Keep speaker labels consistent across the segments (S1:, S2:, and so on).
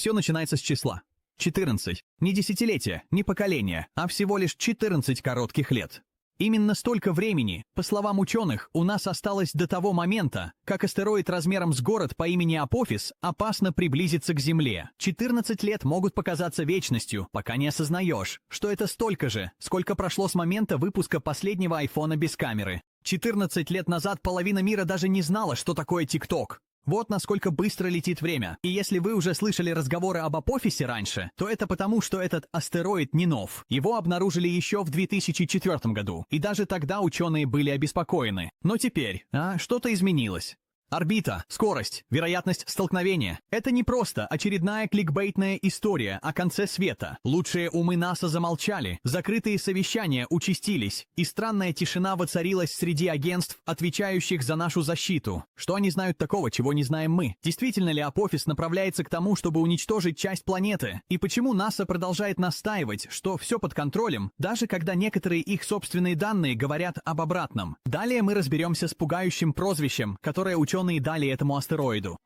S1: Все начинается с числа 14. Не десятилетия, не поколения, а всего лишь 14 коротких лет. Именно столько времени, по словам ученых, у нас осталось до того момента, как астероид размером с город по имени Апофис опасно приблизится к Земле. 14 лет могут показаться вечностью, пока не осознаешь, что это столько же, сколько прошло с момента выпуска последнего айфона без камеры. 14 лет назад половина мира даже не знала, что такое ТикТок. Вот насколько быстро летит время. И если вы уже слышали разговоры об Апофисе раньше, то это потому, что этот астероид не нов. Его обнаружили еще в 2004 году, и даже тогда ученые были обеспокоены. Но теперь, что-то изменилось. Орбита, скорость, вероятность столкновения. Это не просто очередная кликбейтная история о конце света. Лучшие умы НАСА замолчали, закрытые совещания участились, и странная тишина воцарилась среди агентств, отвечающих за нашу защиту. Что они знают такого, чего не знаем мы? Действительно ли Апофис направляется к тому, чтобы уничтожить часть планеты? И почему НАСА продолжает настаивать, что все под контролем, даже когда некоторые их собственные данные говорят об обратном? Далее мы разберемся с пугающим прозвищем, которое ученые дали этому астероиду.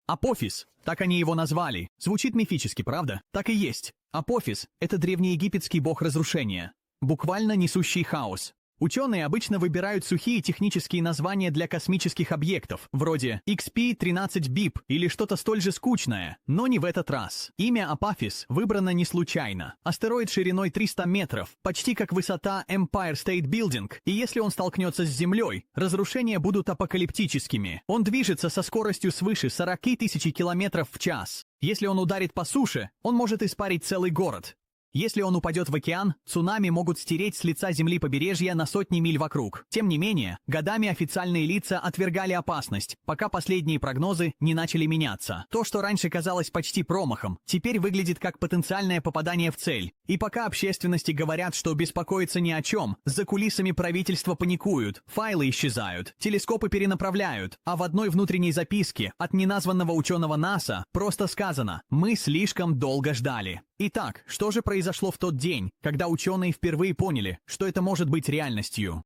S1: Апофис, так они его назвали. Звучит мифически, правда? Так и есть. Апофис — это древнеегипетский бог разрушения, буквально несущий хаос. Ученые обычно выбирают сухие технические названия для космических объектов, вроде XP-13b или что-то столь же скучное, но не в этот раз. Имя Апофис выбрано не случайно. Астероид шириной 300 метров, почти как высота Empire State Building, и если он столкнется с Землей, разрушения будут апокалиптическими. Он движется со скоростью свыше 40 тысяч километров в час. Если он ударит по суше, он может испарить целый город. Если он упадет в океан, цунами могут стереть с лица Земли побережья на сотни миль вокруг. Тем не менее, годами официальные лица отвергали опасность, пока последние прогнозы не начали меняться. То, что раньше казалось почти промахом, теперь выглядит как потенциальное попадание в цель. И пока общественности говорят, что беспокоиться ни о чем, за кулисами правительства паникуют, файлы исчезают, телескопы перенаправляют, а в одной внутренней записке от неназванного ученого НАСА просто сказано: «Мы слишком долго ждали». Итак, что же произошло в тот день, когда ученые впервые поняли, что это может быть реальностью?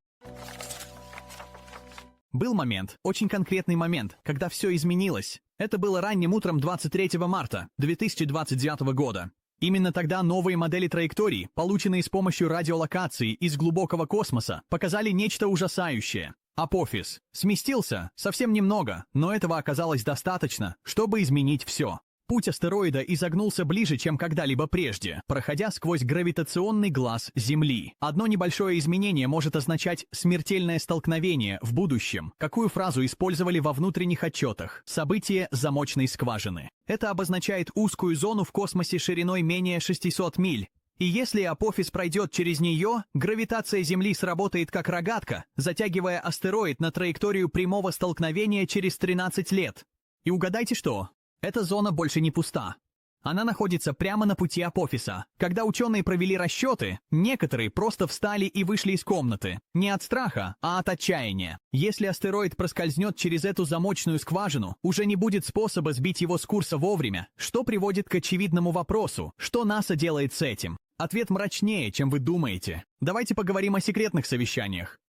S1: Был момент, очень конкретный момент, когда все изменилось. Это было ранним утром 23 марта 2029 года. Именно тогда новые модели траекторий, полученные с помощью радиолокации из глубокого космоса, показали нечто ужасающее. Апофис сместился совсем немного, но этого оказалось достаточно, чтобы изменить все. Путь астероида изогнулся ближе, чем когда-либо прежде, проходя сквозь гравитационный глаз Земли. Одно небольшое изменение может означать смертельное столкновение в будущем. Какую фразу использовали во внутренних отчетах? Событие замочной скважины. Это обозначает узкую зону в космосе шириной менее 600 миль. И если Апофис пройдет через нее, гравитация Земли сработает как рогатка, затягивая астероид на траекторию прямого столкновения через 13 лет. И угадайте что? Эта зона больше не пуста. Она находится прямо на пути Апофиса. Когда ученые провели расчеты, некоторые просто встали и вышли из комнаты. Не от страха, а от отчаяния. Если астероид проскользнет через эту замочную скважину, уже не будет способа сбить его с курса вовремя, что приводит к очевидному вопросу: что НАСА делает с этим? Ответ мрачнее, чем вы думаете. Давайте поговорим о секретных совещаниях.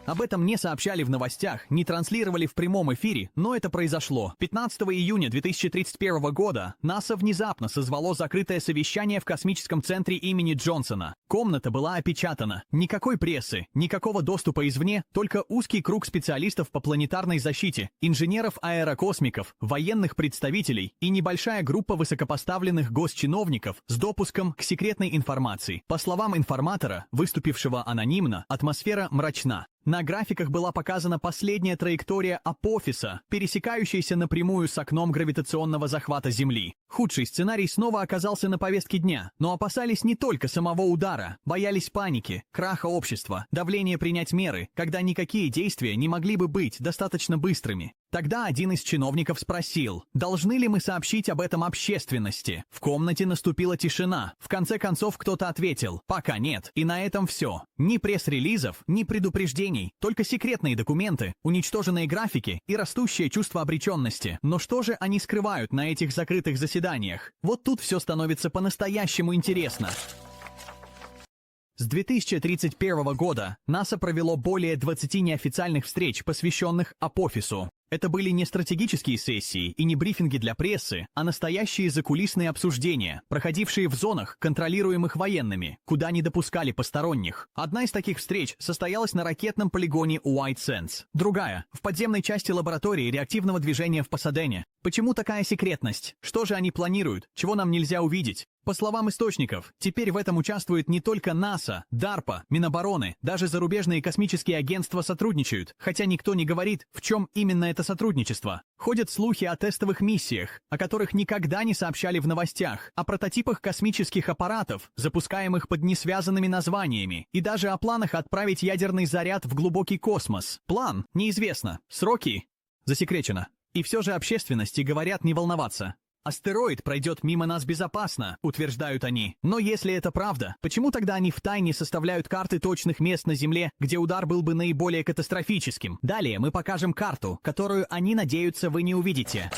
S1: Об этом не сообщали в новостях, не транслировали в прямом эфире, но это произошло. 15 июня 2031 года НАСА внезапно созвало закрытое совещание в космическом центре имени Джонсона. Комната была опечатана. Никакой прессы, никакого доступа извне, только узкий круг специалистов по планетарной защите, инженеров-аэрокосмиков, военных представителей и небольшая группа высокопоставленных госчиновников с допуском к секретной информации. По словам информатора, выступившего анонимно, атмосфера мрачна. На графиках была показана последняя траектория Апофиса, пересекающаяся напрямую с окном гравитационного захвата Земли. Худший сценарий снова оказался на повестке дня, но опасались не только самого удара, боялись паники, краха общества, давления принять меры, когда никакие действия не могли бы быть достаточно быстрыми. Тогда один из чиновников спросил: должны ли мы сообщить об этом общественности? В комнате наступила тишина. В конце концов кто-то ответил: пока нет. И на этом все. Ни пресс-релизов, ни предупреждений, только секретные документы, уничтоженные графики и растущее чувство обреченности. Но что же они скрывают на этих закрытых заседаниях? Вот тут все становится по-настоящему интересно. С 2031 года НАСА провело более 20 неофициальных встреч, посвященных Апофису. Это были не стратегические сессии и не брифинги для прессы, а настоящие закулисные обсуждения, проходившие в зонах, контролируемых военными, куда не допускали посторонних. Одна из таких встреч состоялась на ракетном полигоне White Sands. Другая — в подземной части лаборатории реактивного движения в Пасадене. Почему такая секретность? Что же они планируют? Чего нам нельзя увидеть? По словам источников, теперь в этом участвует не только НАСА, DARPA, Минобороны, даже зарубежные космические агентства сотрудничают, хотя никто не говорит, в чем именно это сотрудничество. Ходят слухи о тестовых миссиях, о которых никогда не сообщали в новостях, о прототипах космических аппаратов, запускаемых под несвязанными названиями, и даже о планах отправить ядерный заряд в глубокий космос. План неизвестно, сроки засекречено. И все же общественности говорят не волноваться. Астероид пройдет мимо нас безопасно, утверждают они. Но если это правда, почему тогда они втайне составляют карты точных мест на Земле, где удар был бы наиболее катастрофическим? Далее мы покажем карту, которую они надеются вы не увидите.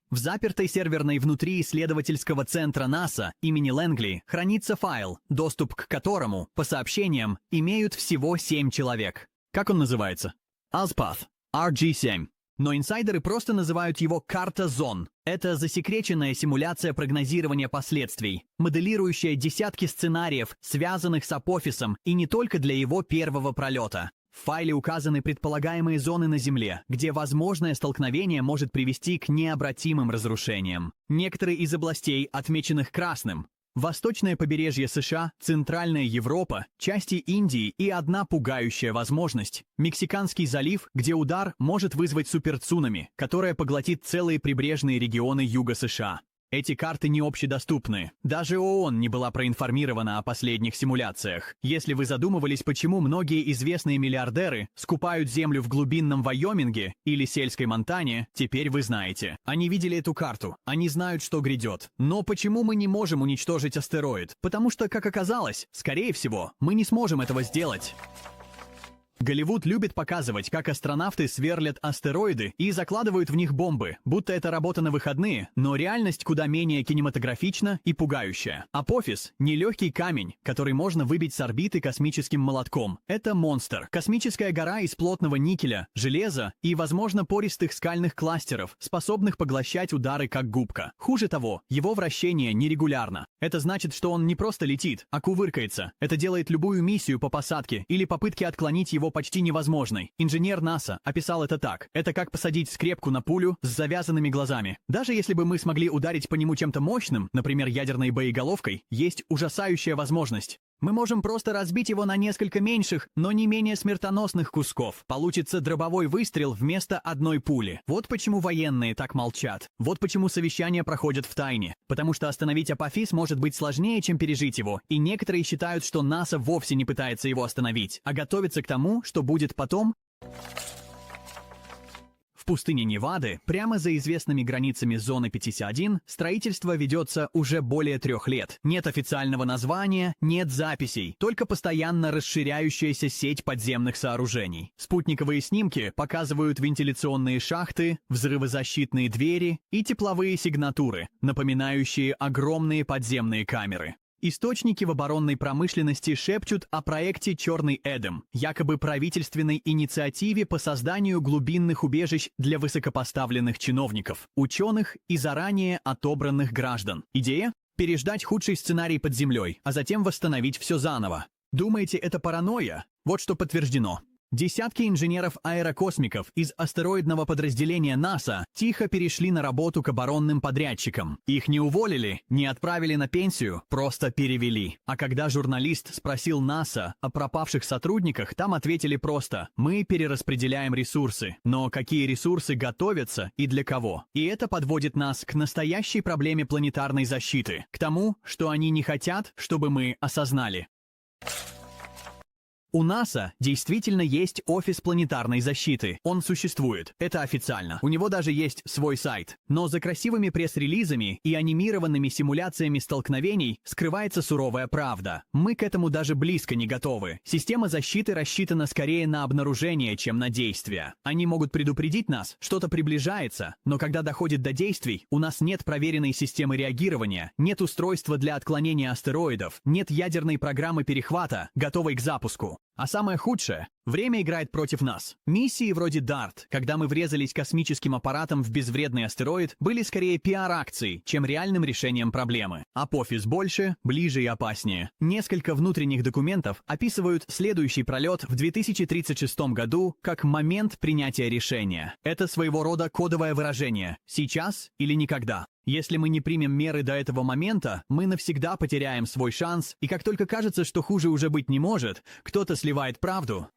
S1: В запертой серверной внутри исследовательского центра НАСА имени Лэнгли хранится файл, доступ к которому, по сообщениям, имеют всего 7 человек. Как он называется? Ozpath RG-7. Но инсайдеры просто называют его «карта зон». Это засекреченная симуляция прогнозирования последствий, моделирующая десятки сценариев, связанных с Апофисом, и не только для его первого пролета. В файле указаны предполагаемые зоны на Земле, где возможное столкновение может привести к необратимым разрушениям. Некоторые из областей, отмеченных красным: восточное побережье США, Центральная Европа, части Индии и одна пугающая возможность – Мексиканский залив, где удар может вызвать суперцунами, которое поглотит целые прибрежные регионы юга США. Эти карты не общедоступны. Даже ООН не была проинформирована о последних симуляциях. Если вы задумывались, почему многие известные миллиардеры скупают землю в глубинном Вайоминге или сельской Монтане, теперь вы знаете. Они видели эту карту, они знают, что грядет. Но почему мы не можем уничтожить астероид? Потому что, как оказалось, скорее всего, мы не сможем этого сделать. Голливуд любит показывать, как астронавты сверлят астероиды и закладывают в них бомбы, будто это работа на выходные, но реальность куда менее кинематографична и пугающая. Апофис — не легкий камень, который можно выбить с орбиты космическим молотком. Это монстр. Космическая гора из плотного никеля, железа и, возможно, пористых скальных кластеров, способных поглощать удары как губка. Хуже того, его вращение нерегулярно. Это значит, что он не просто летит, а кувыркается. Это делает любую миссию по посадке или попытки отклонить его почти невозможной. Инженер НАСА описал это так: это как посадить скрепку на пулю с завязанными глазами. Даже если бы мы смогли ударить по нему чем-то мощным, например, ядерной боеголовкой, есть ужасающая возможность. Мы можем просто разбить его на несколько меньших, но не менее смертоносных кусков. Получится дробовой выстрел вместо одной пули. Вот почему военные так молчат. Вот почему совещания проходят в тайне. Потому что остановить Апофис может быть сложнее, чем пережить его. И некоторые считают, что НАСА вовсе не пытается его остановить, а готовится к тому, что будет потом. В пустыне Невады, прямо за известными границами зоны 51, строительство ведется уже более 3 лет. Нет официального названия, нет записей, только постоянно расширяющаяся сеть подземных сооружений. Спутниковые снимки показывают вентиляционные шахты, взрывозащитные двери и тепловые сигнатуры, напоминающие огромные подземные камеры. Источники в оборонной промышленности шепчут о проекте «Черный Эдем», якобы правительственной инициативе по созданию глубинных убежищ для высокопоставленных чиновников, ученых и заранее отобранных граждан. Идея? Переждать худший сценарий под землей, а затем восстановить все заново. Думаете, это паранойя? Вот что подтверждено. Десятки инженеров-аэрокосмиков из астероидного подразделения НАСА тихо перешли на работу к оборонным подрядчикам. Их не уволили, не отправили на пенсию, просто перевели. А когда журналист спросил НАСА о пропавших сотрудниках, там ответили просто: «Мы перераспределяем ресурсы». Но какие ресурсы готовятся и для кого? И это подводит нас к настоящей проблеме планетарной защиты, к тому, что они не хотят, чтобы мы осознали. У НАСА действительно есть офис планетарной защиты. Он существует. Это официально. У него даже есть свой сайт. Но за красивыми пресс-релизами и анимированными симуляциями столкновений скрывается суровая правда. Мы к этому даже близко не готовы. Система защиты рассчитана скорее на обнаружение, чем на действия. Они могут предупредить нас, что-то приближается, но когда доходит до действий, у нас нет проверенной системы реагирования, нет устройства для отклонения астероидов, нет ядерной программы перехвата, готовой к запуску. А самое худшее – время играет против нас. Миссии вроде DART, когда мы врезались космическим аппаратом в безвредный астероид, были скорее пиар-акцией, чем реальным решением проблемы. Апофис больше, ближе и опаснее. Несколько внутренних документов описывают следующий пролет в 2036 году как момент принятия решения. Это своего рода кодовое выражение «сейчас или никогда». Если мы не примем меры до этого момента, мы навсегда потеряем свой шанс, и как только кажется, что хуже уже быть не может, кто-то сливает правду.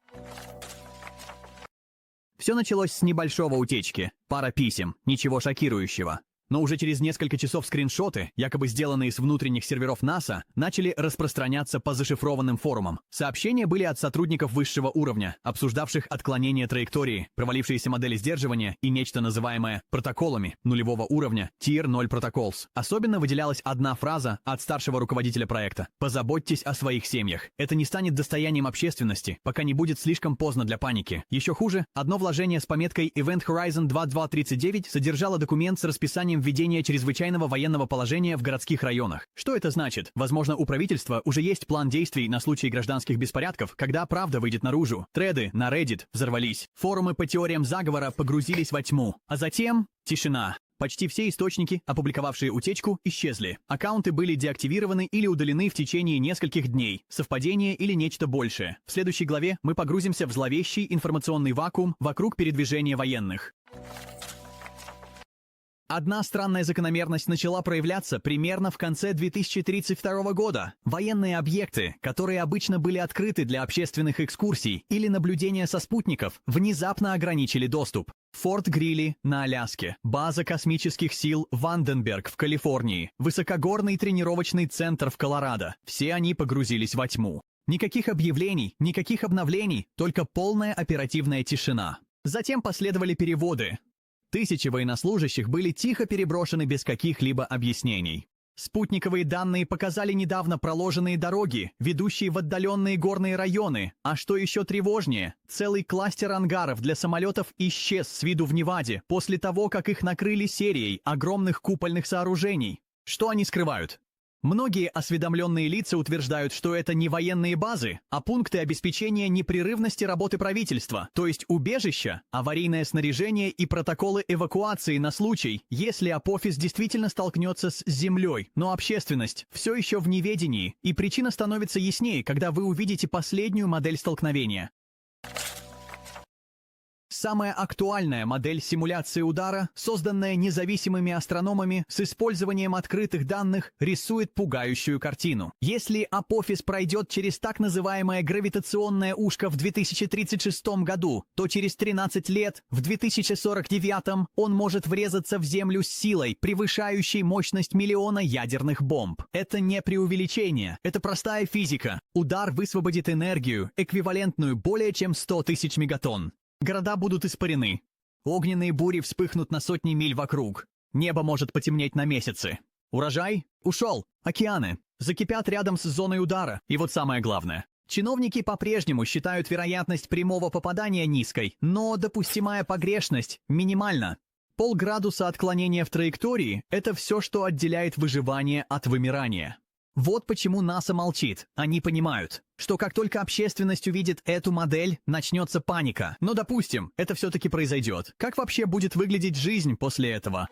S1: Все началось с небольшого утечки, пара писем, ничего шокирующего. Но уже через несколько часов скриншоты, якобы сделанные с внутренних серверов НАСА, начали распространяться по зашифрованным форумам. Сообщения были от сотрудников высшего уровня, обсуждавших отклонение траектории, провалившиеся модели сдерживания и нечто называемое протоколами нулевого уровня, Tier 0 Protocols. Особенно выделялась одна фраза от старшего руководителя проекта: «Позаботьтесь о своих семьях. Это не станет достоянием общественности, пока не будет слишком поздно для паники». Еще хуже, одно вложение с пометкой Event Horizon 2239 содержало документ с расписанием введения чрезвычайного военного положения в городских районах. Что это значит? Возможно, у правительства уже есть план действий на случай гражданских беспорядков, когда правда выйдет наружу. Треды на Reddit взорвались. Форумы по теориям заговора погрузились во тьму. А затем тишина. Почти все источники, опубликовавшие утечку, исчезли. Аккаунты были деактивированы или удалены в течение нескольких дней. Совпадение или нечто большее. В следующей главе мы погрузимся в зловещий информационный вакуум вокруг передвижения военных. Одна странная закономерность начала проявляться примерно в конце 2032 года. Военные объекты, которые обычно были открыты для общественных экскурсий или наблюдения со спутников, внезапно ограничили доступ. Форт Грилли на Аляске, база космических сил Ванденберг в Калифорнии, высокогорный тренировочный центр в Колорадо. Все они погрузились во тьму. Никаких объявлений, никаких обновлений, только полная оперативная тишина. Затем последовали переводы. Тысячи военнослужащих были тихо переброшены без каких-либо объяснений. Спутниковые данные показали недавно проложенные дороги, ведущие в отдаленные горные районы. А что еще тревожнее, целый кластер ангаров для самолетов исчез с виду в Неваде после того, как их накрыли серией огромных купольных сооружений. Что они скрывают? Многие осведомленные лица утверждают, что это не военные базы, а пункты обеспечения непрерывности работы правительства, то есть убежища, аварийное снаряжение и протоколы эвакуации на случай, если Апофис действительно столкнется с землей. Но общественность все еще в неведении, и причина становится яснее, когда вы увидите последнюю модель столкновения. Самая актуальная модель симуляции удара, созданная независимыми астрономами с использованием открытых данных, рисует пугающую картину. Если Апофис пройдет через так называемое гравитационное ушко в 2036 году, то через 13 лет, в 2049, он может врезаться в Землю с силой, превышающей мощность миллиона ядерных бомб. Это не преувеличение, это простая физика. Удар высвободит энергию, эквивалентную более чем 100 тысяч мегатонн. Города будут испарены. Огненные бури вспыхнут на сотни миль вокруг. Небо может потемнеть на месяцы. Урожай? Ушел. Океаны закипят рядом с зоной удара. И вот самое главное. Чиновники по-прежнему считают вероятность прямого попадания низкой, но допустимая погрешность минимальна. Полградуса отклонения в траектории – это все, что отделяет выживание от вымирания. Вот почему НАСА молчит. Они понимают, что как только общественность увидит эту модель, начнется паника. Но допустим, это все-таки произойдет. Как вообще будет выглядеть жизнь после этого?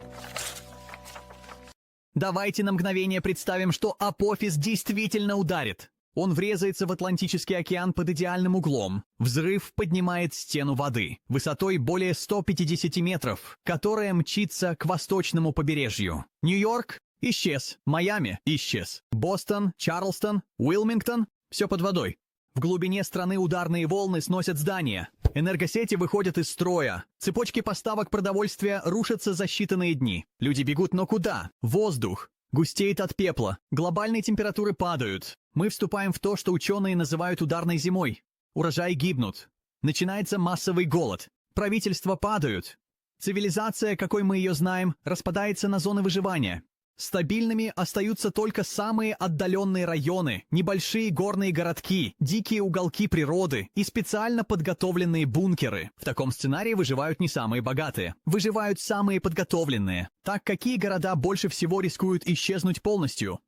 S1: Давайте на мгновение представим, что Апофис действительно ударит. Он врезается в Атлантический океан под идеальным углом. Взрыв поднимает стену воды, высотой более 150 метров, которая мчится к восточному побережью. Нью-Йорк исчез. Майами исчез. Бостон, Чарльстон, Уилмингтон — все под водой. В глубине страны ударные волны сносят здания. Энергосети выходят из строя. Цепочки поставок продовольствия рушатся за считанные дни. Люди бегут, но куда? Воздух густеет от пепла. Глобальные температуры падают. Мы вступаем в то, что ученые называют ударной зимой. Урожаи гибнут. Начинается массовый голод. Правительства падают. Цивилизация, какой мы ее знаем, распадается на зоны выживания. Стабильными остаются только самые отдаленные районы, небольшие горные городки, дикие уголки природы и специально подготовленные бункеры. В таком сценарии выживают не самые богатые, выживают самые подготовленные. Так, какие города больше всего рискуют исчезнуть полностью?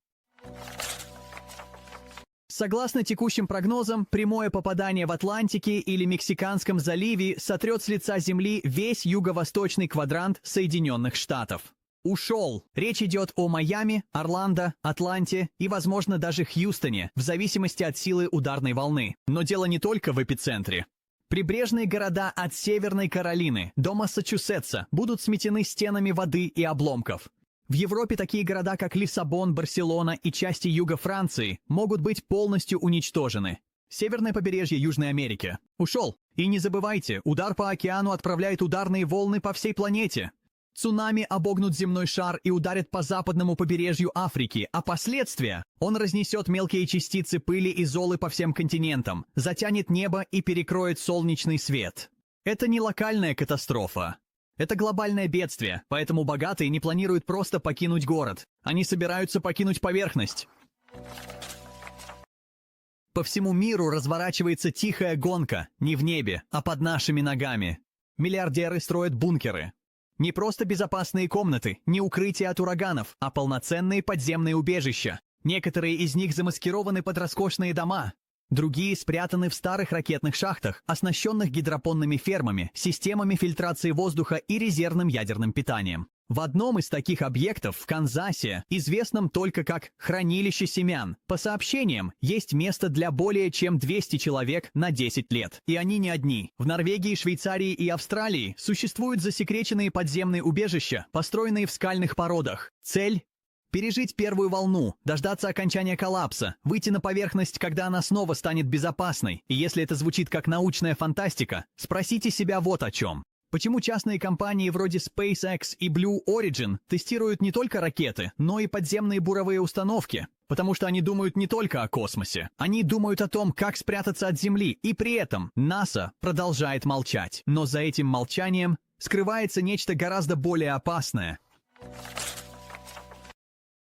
S1: Согласно текущим прогнозам, прямое попадание в Атлантике или Мексиканском заливе сотрет с лица Земли весь юго-восточный квадрант Соединенных Штатов. Ушел. Речь идет о Майами, Орландо, Атланте и, возможно, даже Хьюстоне, в зависимости от силы ударной волны. Но дело не только в эпицентре. Прибрежные города от Северной Каролины до Массачусетса будут сметены стенами воды и обломков. В Европе такие города, как Лиссабон, Барселона и части юга Франции, могут быть полностью уничтожены. Северное побережье Южной Америки. Ушел. И не забывайте, удар по океану отправляет ударные волны по всей планете. Цунами обогнут земной шар и ударят по западному побережью Африки, а последствия – он разнесет мелкие частицы пыли и золы по всем континентам, затянет небо и перекроет солнечный свет. Это не локальная катастрофа. Это глобальное бедствие, поэтому богатые не планируют просто покинуть город. Они собираются покинуть поверхность. По всему миру разворачивается тихая гонка, не в небе, а под нашими ногами. Миллиардеры строят бункеры. Не просто безопасные комнаты, не укрытия от ураганов, а полноценные подземные убежища. Некоторые из них замаскированы под роскошные дома. Другие спрятаны в старых ракетных шахтах, оснащенных гидропонными фермами, системами фильтрации воздуха и резервным ядерным питанием. В одном из таких объектов в Канзасе, известном только как «Хранилище семян», по сообщениям, есть место для более чем 200 человек на 10 лет. И они не одни. В Норвегии, Швейцарии и Австралии существуют засекреченные подземные убежища, построенные в скальных породах. Цель – пережить первую волну, дождаться окончания коллапса, выйти на поверхность, когда она снова станет безопасной. И если это звучит как научная фантастика, спросите себя вот о чем. Почему частные компании вроде SpaceX и Blue Origin тестируют не только ракеты, но и подземные буровые установки? Потому что они думают не только о космосе. Они думают о том, как спрятаться от Земли, и при этом НАСА продолжает молчать. Но за этим молчанием скрывается нечто гораздо более опасное.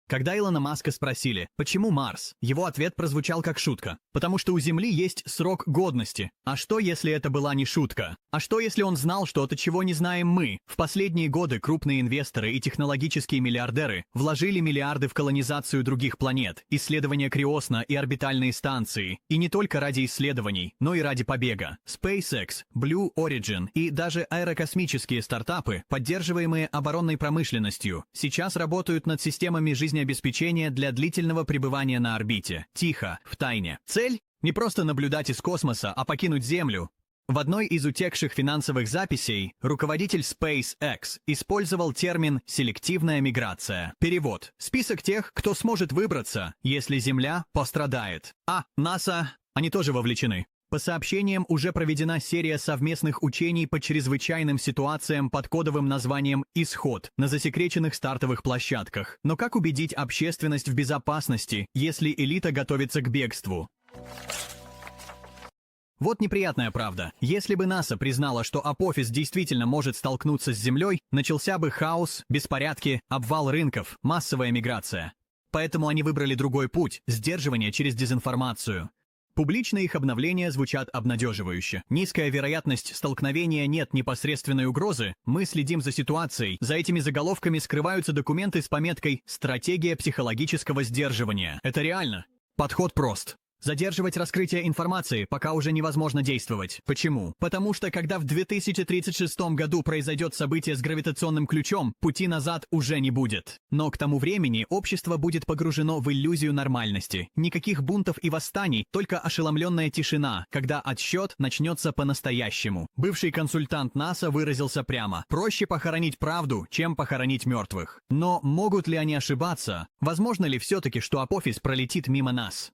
S1: Когда Илона Маска спросили, почему Марс, его ответ прозвучал как шутка. Потому что у Земли есть срок годности. А что, если это была не шутка? А что, если он знал что-то, чего не знаем мы? В последние годы крупные инвесторы и технологические миллиардеры вложили миллиарды в колонизацию других планет, исследования Криосна и орбитальные станции. И не только ради исследований, но и ради побега. SpaceX, Blue Origin и даже аэрокосмические стартапы, поддерживаемые оборонной промышленностью, сейчас работают над системами жизнеобеспечения для длительного пребывания на орбите. Тихо, в тайне. Цель – не просто наблюдать из космоса, а покинуть Землю. В одной из утекших финансовых записей руководитель SpaceX использовал термин «селективная миграция». Перевод – список тех, кто сможет выбраться, если Земля пострадает. НАСА, они тоже вовлечены. По сообщениям, уже проведена серия совместных учений по чрезвычайным ситуациям под кодовым названием «Исход» на засекреченных стартовых площадках. Но как убедить общественность в безопасности, если элита готовится к бегству? Вот неприятная правда. Если бы НАСА признала, что Апофис действительно может столкнуться с Землей, начался бы хаос, беспорядки, обвал рынков, массовая миграция. Поэтому они выбрали другой путь – сдерживание через дезинформацию. Публичные их обновления звучат обнадеживающе. Низкая вероятность столкновения, нет непосредственной угрозы. Мы следим за ситуацией. За этими заголовками скрываются документы с пометкой «Стратегия психологического сдерживания». Это реально. Подход прост. Задерживать раскрытие информации, пока уже невозможно действовать. Почему? Потому что когда в 2036 году произойдет событие с гравитационным ключом, пути назад уже не будет. Но к тому времени общество будет погружено в иллюзию нормальности. Никаких бунтов и восстаний, только ошеломленная тишина, когда отсчет начнется по-настоящему. Бывший консультант НАСА выразился прямо: проще похоронить правду, чем похоронить мертвых. Но могут ли они ошибаться? Возможно ли все-таки, что Апофис пролетит мимо нас?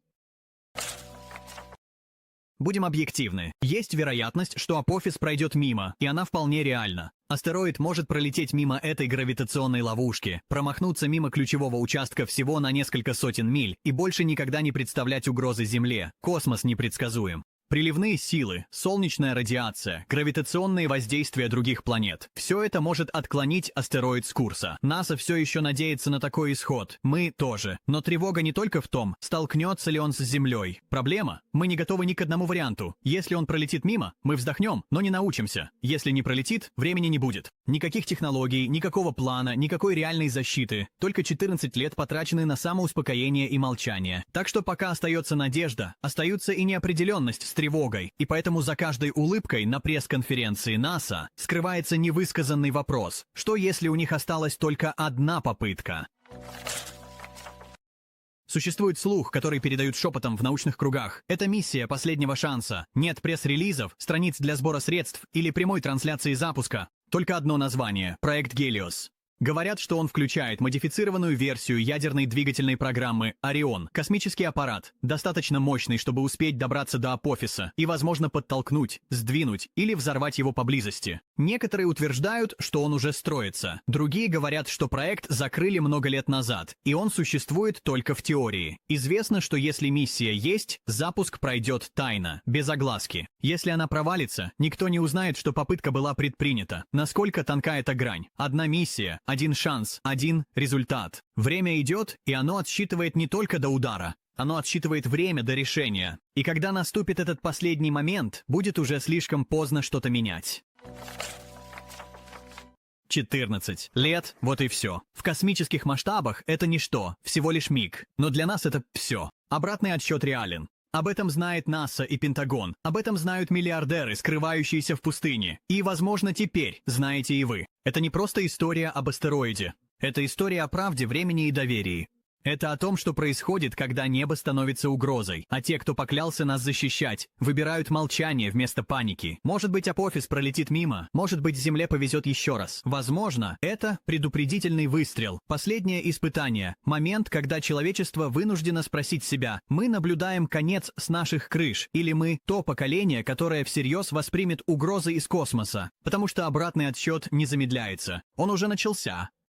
S1: Будем объективны. Есть вероятность, что Апофис пройдет мимо, и она вполне реальна. Астероид может пролететь мимо этой гравитационной ловушки, промахнуться мимо ключевого участка всего на несколько сотен миль и больше никогда не представлять угрозы Земле. Космос непредсказуем. Приливные силы, солнечная радиация, гравитационные воздействия других планет. Все это может отклонить астероид с курса. НАСА все еще надеется на такой исход. Мы тоже. Но тревога не только в том, столкнется ли он с Землей. Проблема? Мы не готовы ни к одному варианту. Если он пролетит мимо, мы вздохнем, но не научимся. Если не пролетит, времени не будет. Никаких технологий, никакого плана, никакой реальной защиты. Только 14 лет потрачены на самоуспокоение и молчание. Так что пока остается надежда, остается и неопределенность с тревогой. И поэтому за каждой улыбкой на пресс-конференции НАСА скрывается невысказанный вопрос. Что если у них осталась только одна попытка? Существует слух, который передают шепотом в научных кругах. Это миссия последнего шанса. Нет пресс-релизов, страниц для сбора средств или прямой трансляции запуска. Только одно название – проект Гелиос. Говорят, что он включает модифицированную версию ядерной двигательной программы «Орион». Космический аппарат, достаточно мощный, чтобы успеть добраться до апофиса и, возможно, подтолкнуть, сдвинуть или взорвать его поблизости. Некоторые утверждают, что он уже строится. Другие говорят, что проект закрыли много лет назад, и он существует только в теории. Известно, что если миссия есть, запуск пройдет тайно, без огласки. Если она провалится, никто не узнает, что попытка была предпринята. Насколько тонка эта грань? Одна миссия, один шанс, один результат. Время идет, и оно отсчитывает не только до удара. Оно отсчитывает время до решения. И когда наступит этот последний момент, будет уже слишком поздно что-то менять. 14 лет, вот и все. В космических масштабах это ничто, всего лишь миг. Но для нас это все. Обратный отсчет реален. Об этом знает НАСА и Пентагон. Об этом знают миллиардеры, скрывающиеся в пустыне. И, возможно, теперь знаете и вы. Это не просто история об астероиде. Это история о правде, времени и доверии. Это о том, что происходит, когда небо становится угрозой, а те, кто поклялся нас защищать, выбирают молчание вместо паники. Может быть, апофис пролетит мимо, может быть, Земле повезет еще раз. Возможно, это предупредительный выстрел, последнее испытание, момент, когда человечество вынуждено спросить себя, мы наблюдаем конец с наших крыш, или мы то поколение, которое всерьез воспримет угрозы из космоса, потому что обратный отсчет не замедляется. Он уже начался.